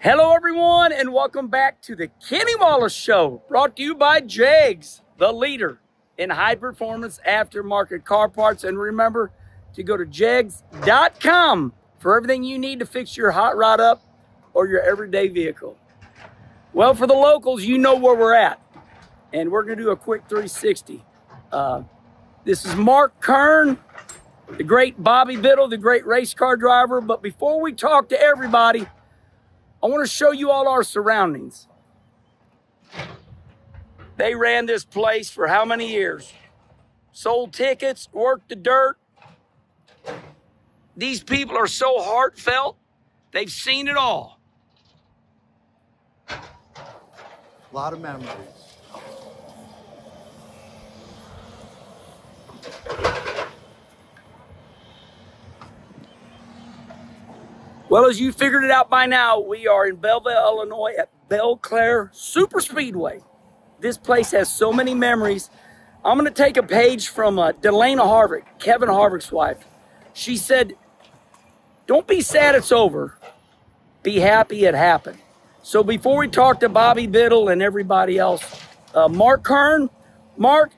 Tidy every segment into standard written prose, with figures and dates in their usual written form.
Hello, everyone, and welcome back to the Kenny Wallace Show, brought to you by JEGS, the leader in high-performance aftermarket car parts. And remember to go to JEGS.com for everything you need to fix your hot rod up or your everyday vehicle. Well, for the locals, you know where we're at, and we're going to do a quick 360. This is Mark Kern, the great Bobby Biddle, the great race car driver. But before we talk to everybody, I want to show you all our surroundings. They ran this place for how many years? Sold tickets, worked the dirt. These people are so heartfelt. They've seen it all. A lot of memories. Well, as you figured it out by now, we are in Belleville, Illinois at Belle-Clair Speedway. This place has so many memories. I'm going to take a page from Delana Harvick, Kevin Harvick's wife. She said, "Don't be sad it's over. Be happy it happened." So before we talk to Bobby Biddle and everybody else, Mark Kern, Mark,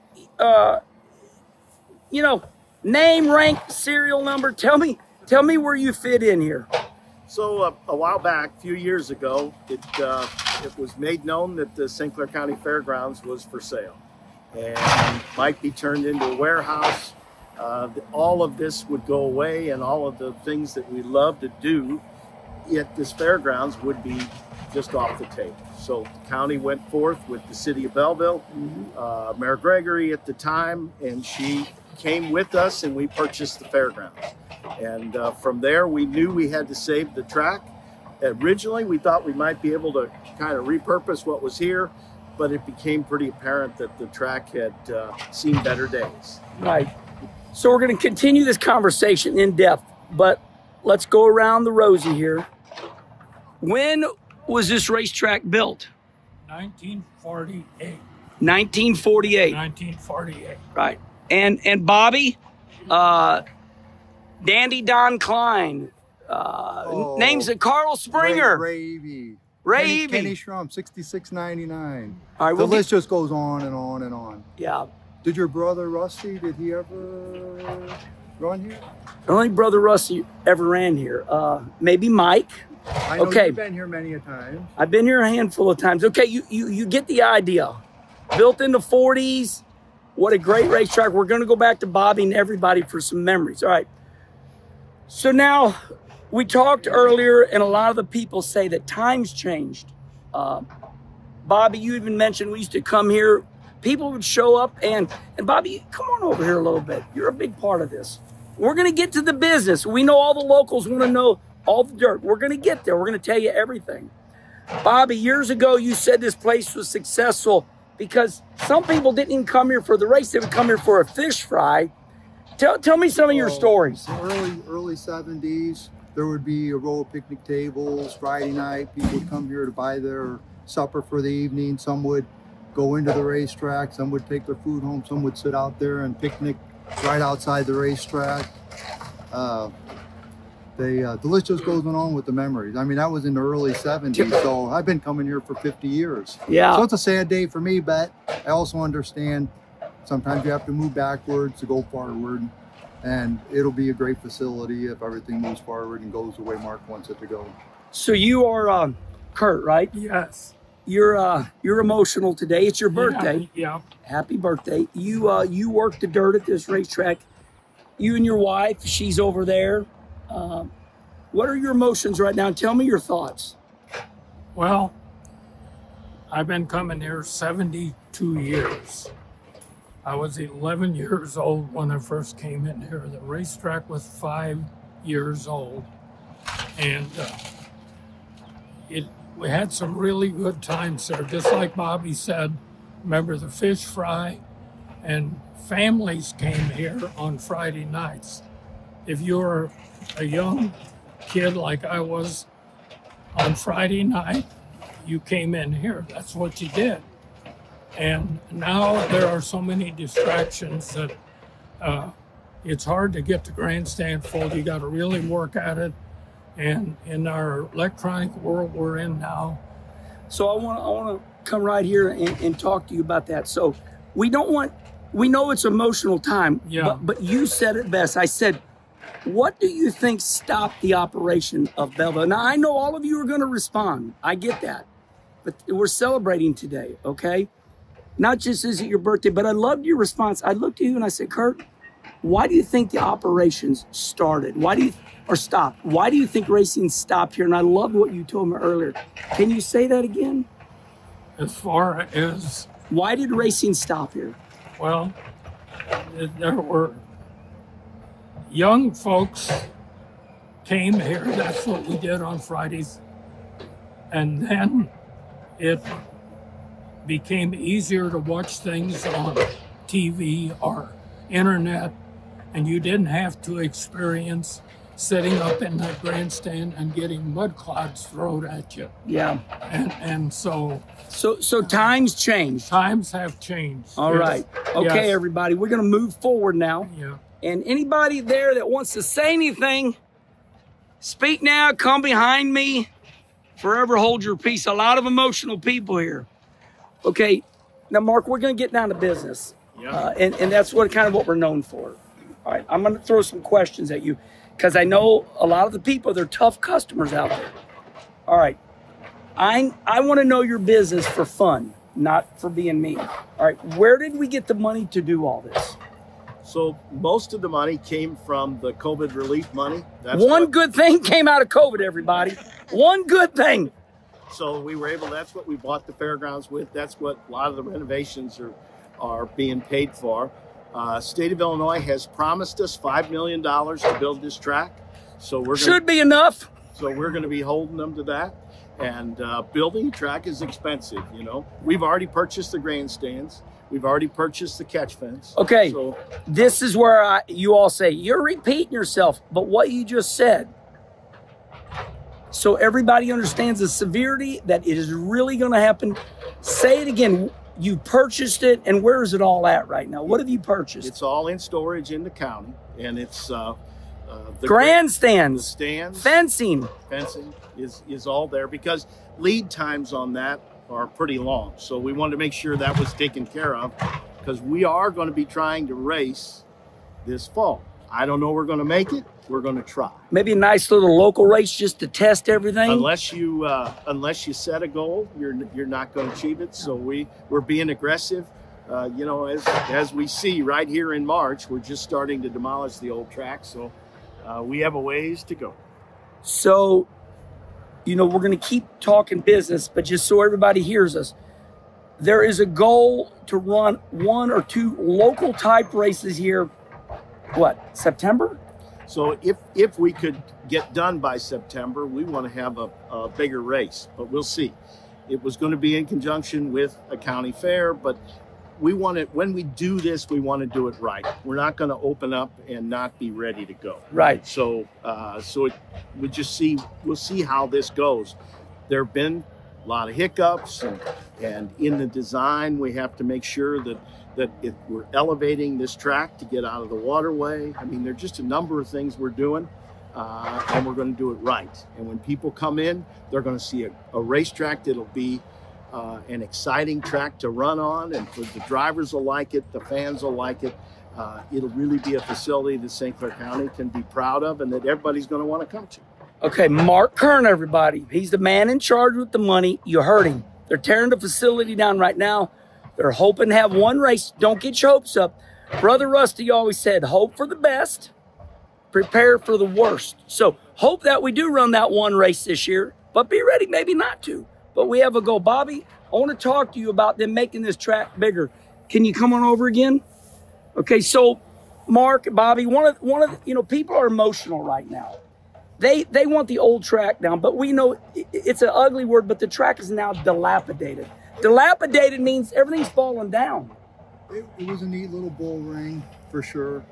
name, rank, serial number. Tell me where you fit in here. So a while back, a few years ago, it was made known that the St. Clair County Fairgrounds was for sale and might be turned into a warehouse. All of this would go away, and all of the things that we love to do at this fairgrounds would be just off the table. So the county went forth with the city of Belleville, Mayor Gregory at the time, and she came with us and we purchased the fairgrounds. And from there, we knew we had to save the track. Originally, we thought we might be able to kind of repurpose what was here, but it became pretty apparent that the track had seen better days. Right. So we're going to continue this conversation in depth, but let's go around the rosy here. When was this racetrack built? 1948. 1948. 1948. Right. And Bobby, Dandy Don Klein, names of Carl Springer. Ray Kenny Schrum, 66.99. All right, the list just goes on and on and on. Yeah. Did your brother Rusty, did he ever run here? The only brother Rusty ever ran here. Maybe Mike. I know you've been here many a time. I've been here a handful of times. Okay, you get the idea. Built in the 40s. What a great racetrack. We're going to go back to Bobby and everybody for some memories. All right. So now, we talked earlier, and a lot of the people say that times changed. Bobby, you even mentioned we used to come here. People would show up, and Bobby, come on over here a little bit. You're a big part of this. We're going to get to the business. We know all the locals want to know all the dirt. We're going to get there. We're going to tell you everything. Bobby, years ago, you said this place was successful because some people didn't even come here for the race. They would come here for a fish fry. Tell me some of your stories. Early 70s, there would be a row of picnic tables. Friday night, people would come here to buy their supper for the evening. Some would go into the racetrack. Some would take their food home. Some would sit out there and picnic right outside the racetrack. The list just goes on with the memories. I mean, that was in the early 70s, so I've been coming here for 50 years. Yeah. So it's a sad day for me, but I also understand sometimes you have to move backwards to go forward, and it'll be a great facility if everything moves forward and goes the way Mark wants it to go. So you are Kurt, right? Yes. You're emotional today. It's your birthday. Yeah. Happy birthday. You worked the dirt at this racetrack. You and your wife, she's over there. What are your emotions right now? Tell me your thoughts. Well, I've been coming here 72 years. I was 11 years old when I first came in here. The racetrack was 5 years old. And we had some really good times there. Just like Bobby said, remember the fish fry? And families came here on Friday nights. If you were a young kid like I was on Friday night, you came in here. That's what you did. And now there are so many distractions that it's hard to get the grandstand full. You got to really work at it. And in our electronic world we're in now, So I want to come right here and talk to you about that. So we know it's emotional time, Yeah. but you said it best. I said, what do you think stopped the operation of Belleville? Now, I know all of you are going to respond. I get that. But we're celebrating today, okay? Not just is it your birthday, but I loved your response. I looked at you and I said, Kurt, why do you think the operations started? Stopped? Why do you think racing stopped here? And I loved what you told me earlier. Can you say that again? as far as, Why did racing stop here? well, there were young folks came here. That's what we did on Fridays. And then it became easier to watch things on TV or internet, and you didn't have to experience sitting up in that grandstand and getting mud clouds thrown at you. Yeah. And so So times changed. times have changed. All Yes. right. Okay, Yes. everybody, we're going to move forward now. Yeah. And anybody there that wants to say anything, speak now, come behind me. Forever hold your peace. A lot of emotional people here. Okay, now, Mark, we're going to get down to business. Yeah. And that's kind of what we're known for. All right, I'm going to throw some questions at you because I know a lot of the people, they're tough customers out there. All right, I want to know your business for fun, not for being mean. All right, where did we get the money to do all this? So most of the money came from the COVID relief money. One good thing came out of COVID, everybody. One good thing. So we were able, that's what we bought the fairgrounds with. That's what a lot of the renovations are being paid for. State of Illinois has promised us $5 million to build this track. So Should be enough. So we're going to be holding them to that. And building a track is expensive, you know. We've already purchased the grandstands. We've already purchased the catch fence. Okay, So this is where you all say, you're repeating yourself, but what you just said, so everybody understands the severity that it is really going to happen. Say it again. You purchased it, and where is it all at right now? What have you purchased? it's all in storage in the county, and it's the Grandstands, stands, fencing. fencing is all there because lead times on that are pretty long. So we wanted to make sure that was taken care of because we are going to be trying to race this fall. I don't know we're going to make it. We're going to try. Maybe a nice little local race just to test everything. Unless you set a goal, you're not going to achieve it. So we're being aggressive. You know, as we see right here in March, we're just starting to demolish the old track. So we have a ways to go. So, you know, we're going to keep talking business, but just so everybody hears us, there is a goal to run 1 or 2 local type races here. What, September? So if we could get done by September, we want to have a bigger race, but we'll see. It was going to be in conjunction with a county fair, but we want it, when we do this, we want to do it right. We're not going to open up and not be ready to go. Right. So we'll see how this goes. There have been a lot of hiccups, and in the design, we have to make sure that we're elevating this track to get out of the waterway. I mean, there's just a number of things we're doing, and we're going to do it right. And when people come in, they're going to see a racetrack that'll be an exciting track to run on, and the drivers will like it, the fans will like it. It'll really be a facility that St. Clair County can be proud of and that everybody's going to want to come to. Okay, Mark Kern, everybody. He's the man in charge with the money. You heard him. They're tearing the facility down right now. They're hoping to have one race. Don't get your hopes up. Brother Rusty always said, hope for the best, prepare for the worst. So hope that we do run that one race this year, but be ready maybe not to. But we have a goal. Bobby, I want to talk to you about them making this track bigger. Can you come on over again? Okay, so Mark, Bobby, one of the, people are emotional right now. They want the old track down, but we know it's an ugly word, but the track is now dilapidated. Dilapidated means everything's falling down. It was a neat little bull ring for sure.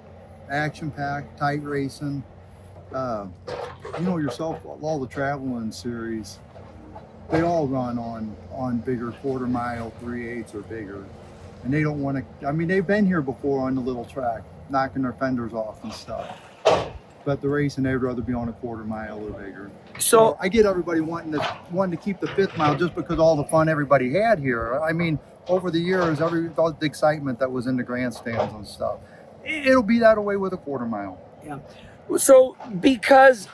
Action-packed, tight racing. You know yourself, all the traveling series, they all run on bigger quarter-mile, 3/8 or bigger. And they don't want to, I mean, they've been here before on the little track, knocking their fenders off and stuff. but the racing, they'd rather be on a quarter mile or bigger. So I get everybody wanting to keep the 5th mile just because all the fun everybody had here. I mean, over the years, all the excitement that was in the grandstands and stuff, it'll be that way with a quarter mile. yeah. So because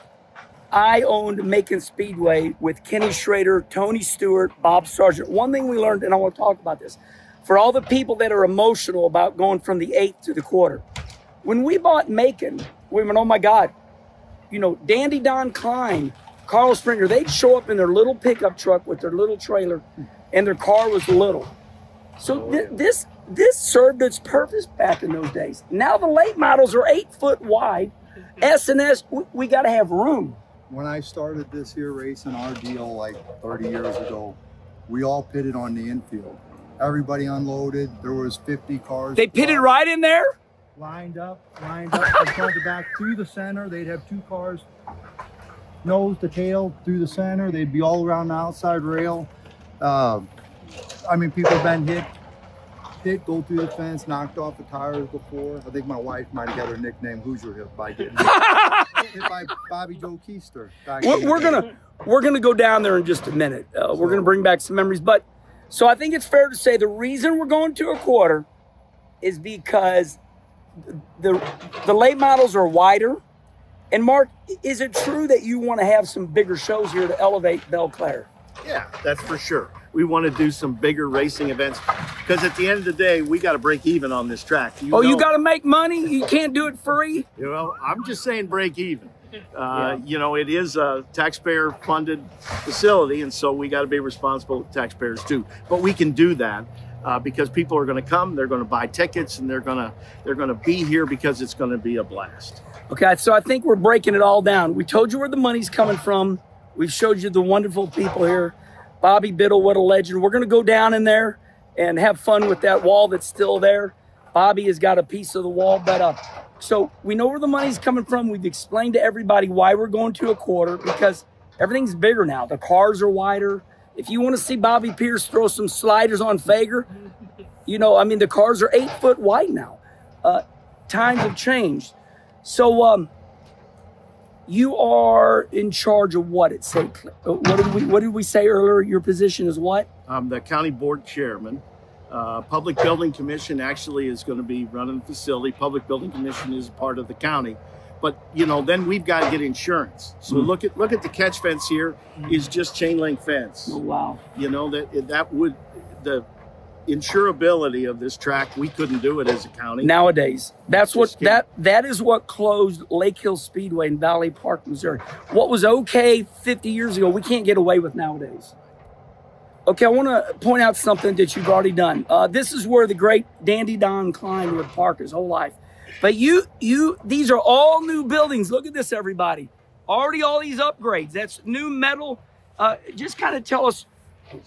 I owned Macon Speedway with Kenny Schrader, Tony Stewart, Bob Sargent, one thing we learned, and I want to talk about this, for all the people that are emotional about going from the 8th to the quarter, when we bought Macon, we went, oh my God, you know, Dandy Don Klein, Carl Springer, they'd show up in their little pickup truck with their little trailer, and their car was little. So this served its purpose back in those days. Now the late models are 8 foot wide. S&S, we got to have room. When I started this here racing, our deal like 30 years ago, we all pitted on the infield. Everybody unloaded. There was 50 cars. They pitted right in there? Lined up from front to back through the center. They'd have 2 cars, nose to tail through the center. They'd be all around the outside rail. I mean, people have been hit, go through the fence, knocked off the tires before. I think my wife might have got her nickname Hoosier Hip by getting hit by Bobby Joe Keister. We're gonna go down there in just a minute. We're gonna bring back some memories, but so I think it's fair to say the reason we're going to a quarter is because the late models are wider. And Mark, is it true that you want to have some bigger shows here to elevate Belle-Clair? Yeah, that's for sure. We want to do some bigger racing events because at the end of the day, we got to break even on this track. You got to make money? You can't do it free? You know, I'm just saying break even. You know, it is a taxpayer-funded facility, and so we got to be responsible taxpayers too. But we can do that because people are going to come, they're going to buy tickets, and they're going to be here because it's going to be a blast. Okay, so I think we're breaking it all down. We told you where the money's coming from. We've showed you the wonderful people here. Bobby Biddle, what a legend. We're going to go down in there and have fun with that wall that's still there. Bobby has got a piece of the wall, but so we know where the money's coming from. We've explained to everybody why we're going to a quarter because everything's bigger now. The cars are wider. If you want to see Bobby Pierce throw some sliders on Fager, you know, I mean, the cars are 8 foot wide now. Times have changed. So you are in charge of what at St. Clair? What did we say earlier? Your position is what? I'm the county board chairman. Public Building Commission actually is going to be running the facility. Public Building Commission is part of the county. But, you know, then we've got to get insurance. So look at the catch fence here is just chain link fence. Oh, wow. You know, that would, the insurability of this track, we couldn't do it as a county. Nowadays, that's what that is what closed Lake Hill Speedway in Valley Park, Missouri. What was okay 50 years ago, we can't get away with nowadays. Okay, I want to point out something that you've already done. This is where the great Dandy Don Klein would park his whole life. But these are all new buildings. Look at this, everybody. Already all these upgrades. That's new metal. Just kind of tell us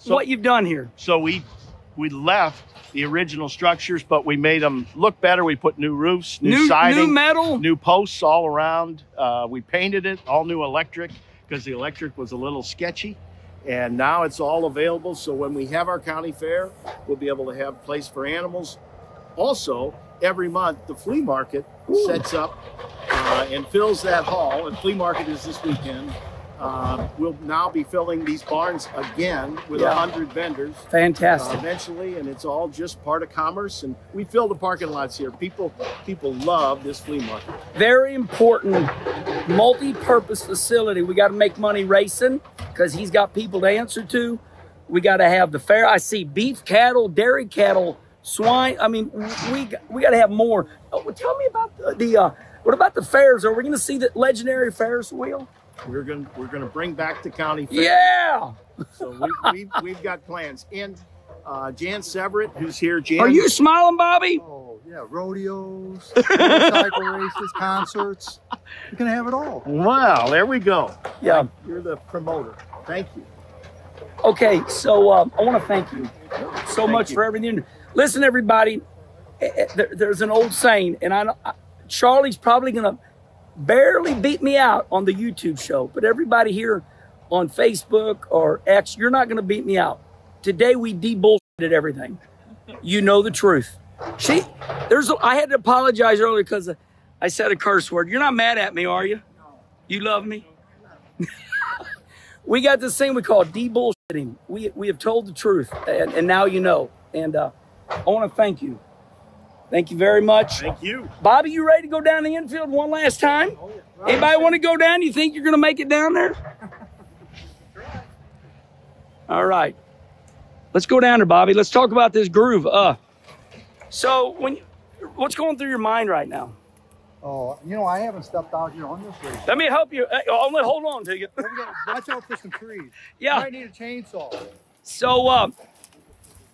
what you've done here. So we left the original structures, but we made them look better. We put new roofs, new siding, new metal, new posts all around. We painted it, all new electric, because the electric was a little sketchy. And now it's all available. So when we have our county fair, we'll be able to have a place for animals. Also, every month, the flea market sets up and fills that hall. And flea market is this weekend. We'll now be filling these barns again with 100 vendors. Fantastic. Eventually, and it's all just part of commerce. And we fill the parking lots here. People love this flea market. Very important, multi-purpose facility. We got to make money racing because he's got people to answer to. We got to have the fair. I see beef cattle, dairy cattle, swine. I mean, we got to have more. Tell me about what about the fairs? Are we going to see the legendary Ferris wheel? We're gonna bring back the county fair. Yeah. So we've got plans. And Jan Severett, who's here. Jan, are you smiling, Bobby? Oh yeah, rodeos, motorcycle races, concerts. We're gonna have it all. Wow, there we go. Yeah, you're the promoter. Thank you. Okay, so I want to thank you so much for everything. Listen, everybody. There's an old saying, and Charlie's probably gonna barely beat me out on the YouTube show, but everybody here on Facebook or X, you're not going to beat me out. Today we de-bullshitted everything. You know the truth. I had to apologize earlier because I said a curse word. You're not mad at me, are you? No. You love me? We got this thing we call de-bullshitting. We have told the truth, and now you know. And I want to thank you. Thank you very much. Thank you. Bobby, you ready to go down the infield one last time? Oh, yeah. Anybody want to go down? You think you're going to make it down there? All right. Let's go down there, Bobby. Let's talk about this groove. So what's going through your mind right now? Oh, you know, I haven't stepped out here on this race. Let me help you. Hold on to you. Watch out for some trees. Yeah. You might need a chainsaw. So,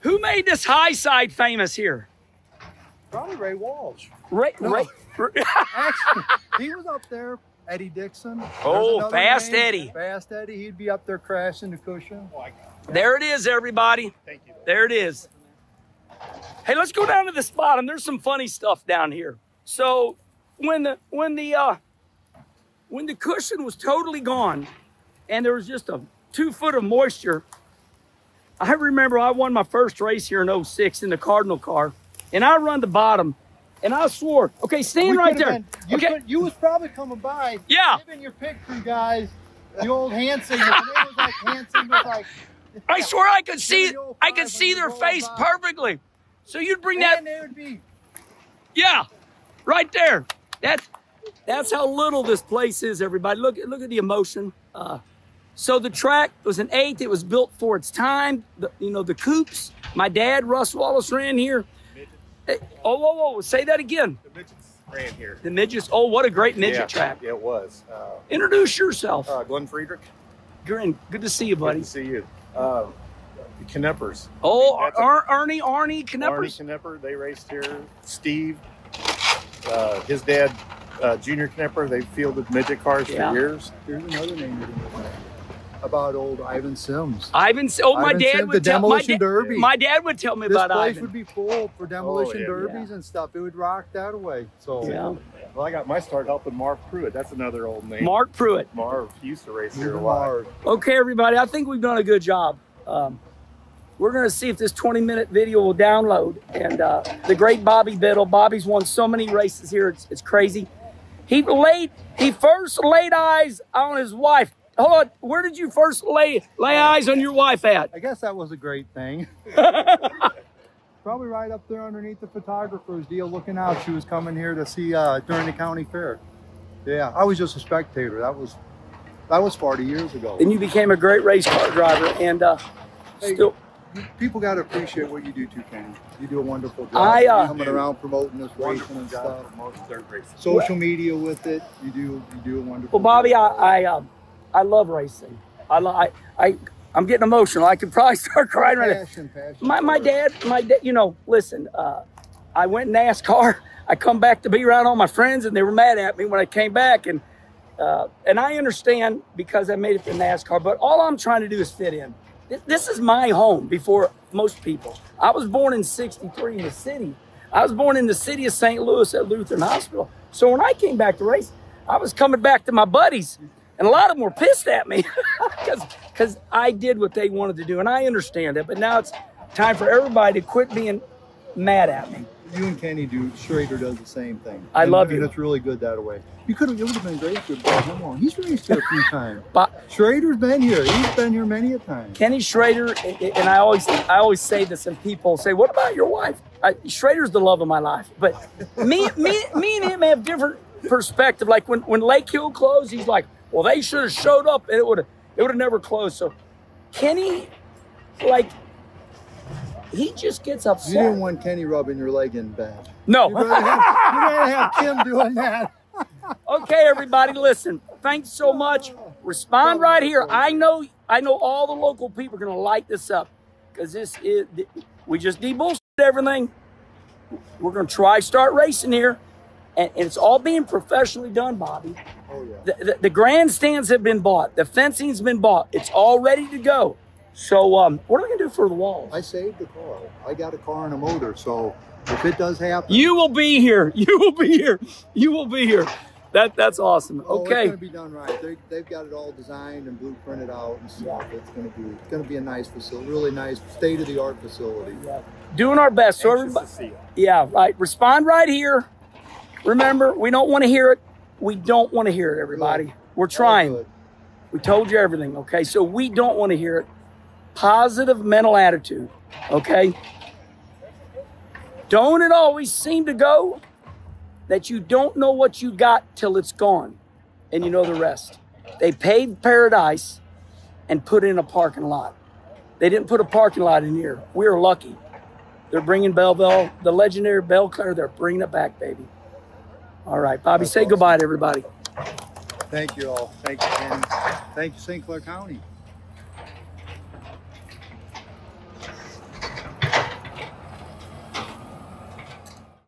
who made this high side famous here? Probably Ray Walsh. Actually, he was up there. Eddie Dixon. Oh, Fast Eddie. Fast Eddie. He'd be up there crashing the cushion. There it is, everybody. Thank you. There it is. Hey, let's go down to this bottom. There's some funny stuff down here. So when the cushion was totally gone and there was just a 2 foot of moisture, I remember I won my first race here in 06 in the Cardinal car, and I run the bottom, and I swore, okay, stand right there. You was probably coming by. Yeah. Giving your picture, guys. The old hand signals. The name was like hand signals, like. I swear I could see their face perfectly. So you'd bring that. There would be. Yeah, right there. That's how little this place is, everybody. Look at the emotion. So the track was an 8th. It was built for its time. The coupes. My dad, Russ Wallace, ran here. Hey, whoa, say that again. The midgets ran here. The midgets. Oh, what a great midget track. Yeah, it was. Introduce yourself. Glenn Friedrich. Good to see you, buddy. Good to see you. The Kneppers. Oh, Arnie Kneppers? Arnie Knepper, they raced here. Steve, his dad, Junior Knepper, they fielded midget cars for years. There's another name about old Ivan Sims. My dad would tell me. Derby. My dad would tell me about Ivan. This place would be full for demolition derbies and stuff. It would rock that away. So well, I got my start helping Marv Pruitt. That's another old name. Marv Pruitt. Marv used to race here a lot. Okay, everybody, I think we've done a good job. We're going to see if this 20-minute video will download. And the great Bobby Biddle. Bobby's won so many races here. It's crazy. He first laid eyes on his wife. Hold on. Where did you first lay eyes on your wife at? I guess that was a great thing. Probably right up there underneath the photographer's deal looking out. She was coming here to see during the county fair. Yeah, I was just a spectator. That was 40 years ago. And you became a great race car driver. And still... People got to appreciate what you do too, Kenny. You do a wonderful job. Coming around promoting this racing and stuff. Social media with it. You do a wonderful job. Bobby, I love racing. I'm getting emotional. I could probably start crying right now. My dad, listen, I went NASCAR. I come back to be around all my friends, and they were mad at me when I came back. And I understand because I made it to NASCAR, but all I'm trying to do is fit in. This is my home before most people. I was born in '63 in the city. I was born in the city of St. Louis at Lutheran Hospital. So when I came back to race, I was coming back to my buddies. And a lot of them were pissed at me because I did what they wanted to do. And I understand it. But now it's time for everybody to quit being mad at me. You and Kenny do. Schrader does the same thing. I love you. And it's really good that way. It would have been great to have brought him on. He's raced here a few times. Schrader's been here. He's been here many a time. Kenny Schrader, and I always say this, and people say, "What about your wife?" Schrader's the love of my life. But me and him have different perspective. Like when Lake Hill closed, he's like, "Well, they should have showed up, and it would have never closed." So Kenny, he just gets upset. You didn't want Kenny rubbing your leg in bed. No. You'd rather have Kim doing that. Okay, everybody, listen. Thanks so much. Respond right here. I know all the local people are going to light this up because we just de-bullshit everything. We're going to start racing here, and it's all being professionally done, Bobby. Oh, yeah. The grandstands have been bought. The fencing's been bought. It's all ready to go. So what are we going to do for the walls? I saved the car. I got a car and a motor, so if it does happen... You will be here. You will be here. You will be here. That's awesome. Oh, okay. It's going to be done right. They've got it all designed and blueprinted out and stuff. It's going to be a nice facility, really nice, state-of-the-art facility. Yeah. Doing our best. So everybody, to see you. Yeah, right. Respond right here. Remember, we don't want to hear it. We don't want to hear it, everybody. Good. We're All trying. good. We told you everything, okay? So we don't want to hear it. Positive mental attitude, okay? Don't it always seem to go that you don't know what you got till it's gone, and you know the rest. They paved paradise and put in a parking lot. They didn't put a parking lot in here. We are lucky. They're bringing Belleville, the legendary Belle-Clair, they're bringing it back, baby. All right, Bobby, That's say awesome. goodbye to everybody. Thank you all. Thank you, Kenny. Thank you, St. Clair County.